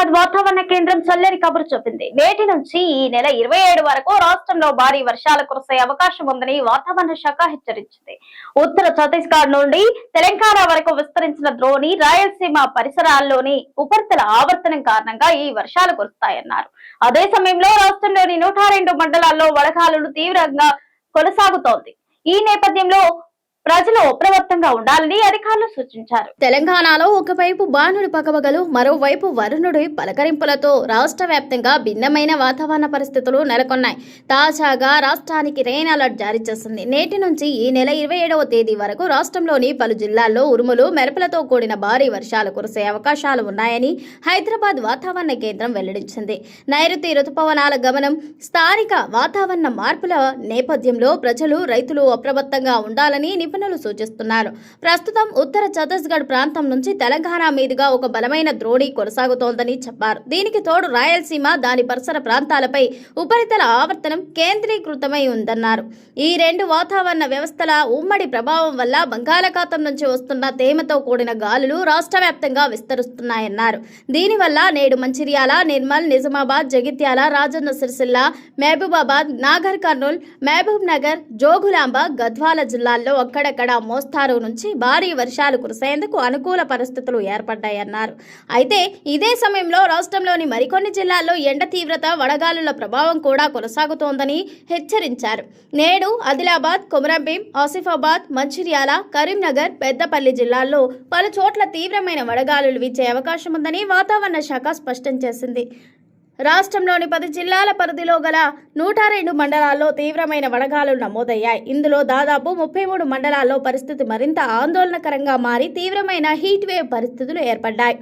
హైదరాబాద్ వాతావరణ కేంద్రం చల్లని కబురు చెప్పింది. నేటి నుంచి ఈ నెల 27 వరకు రాష్ట్రంలో భారీ వర్షాలు కురిసే అవకాశం ఉందని వాతావరణ శాఖ హెచ్చరించింది. ఉత్తర ఛత్తీస్గఢ్ నుండి తెలంగాణ వరకు విస్తరించిన ద్రోణి రాయలసీమ పరిసరాల్లోని ఉపరితల ఆవర్తనం కారణంగా ఈ వర్షాలు కురుస్తాయన్నారు. అదే సమయంలో రాష్ట్రంలోని 102 మండలాల్లో వడగాలులు తీవ్రంగా కొనసాగుతోంది. ఈ నేపథ్యంలో ప్రజలు అప్రమత్తంగా ఉండాలని అధికారులు సూచించారు. తెలంగాణలో ఒకవైపు బాణుడి పగవగలు, మరోవైపు వరుణుడి పలకరింపులతో రాష్ట్ర వ్యాప్తంగా భిన్నమైన వాతావరణ పరిస్థితులు నెలకొన్నాయి. తాజాగా రాష్ట్రానికి రెయిన్ అలర్ట్ జారీ చేసింది. నేటి నుంచి ఈ నెల 27వ తేదీ వరకు రాష్ట్రంలోని పలు జిల్లాల్లో ఉరుములు, మెరుపులతో కూడిన భారీ వర్షాలు కురిసే అవకాశాలు ఉన్నాయని హైదరాబాద్ వాతావరణ కేంద్రం వెల్లడించింది. నైరుతి రుతుపవనాల గమనం, స్థానిక వాతావరణ మార్పుల నేపథ్యంలో ప్రజలు, రైతులు అప్రమత్తంగా ఉండాలని నిపుణులు సూచిస్తున్నారు. ప్రస్తుతం ఉత్తర ఛత్తీస్గఢ్ ప్రాంతం నుంచి తెలంగాణ మీదుగా ఒక బలమైన ద్రోణి కొనసాగుతోందని చెప్పారు. దీనికి తోడు రాయలసీమ, దాని పరిసర ప్రాంతాలపై ఉపరితల ఆవర్తనం కేంద్రీకృతమై ఉందన్నారు. ఈ రెండు వాతావరణ వ్యవస్థల ఉమ్మడి ప్రభావం వల్ల బంగాళాఖాతం నుంచి వస్తున్న తేమతో కూడిన గాలులు రాష్ట్ర వ్యాప్తంగా విస్తరిస్తున్నాయన్నారు. దీనివల్ల నేడు మంచిర్యాల, నిర్మల్, నిజామాబాద్, జగిత్యాల, రాజన్న సిరిసిల్ల, మహబూబాబాద్, నాగర్ కర్నూల్, మహబూబ్ నగర్, జోగులాంబ, గద్వాల జిల్లాల్లో అక్కడక్కడ మోస్తారు నుంచి భారీ వర్షాలు కురిసేందుకు అనుకూల పరిస్థితులు ఏర్పడ్డాయన్నారు. అయితే ఇదే సమయంలో రాష్ట్రంలోని మరికొన్ని జిల్లాల్లో ఎండ తీవ్రత, వడగాలుల ప్రభావం కూడా కొనసాగుతోందని హెచ్చరించారు. నేడు ఆదిలాబాద్, కొమరంభీం, ఆసిఫాబాద్, మంచిర్యాల, కరీంనగర్, పెద్దపల్లి జిల్లాల్లో పలు చోట్ల తీవ్రమైన వడగాలులు వీచే అవకాశం ఉందని వాతావరణ శాఖ స్పష్టం చేసింది. రాష్ట్రంలోని 10 జిల్లాల పరిధిలో గల 102 మండలాల్లో తీవ్రమైన వడగాలులు నమోదయ్యాయి. ఇందులో దాదాపు 33 మండలాల్లో పరిస్థితి మరింత ఆందోళనకరంగా మారి తీవ్రమైన హీట్ వేవ్ పరిస్థితులు ఏర్పడ్డాయి.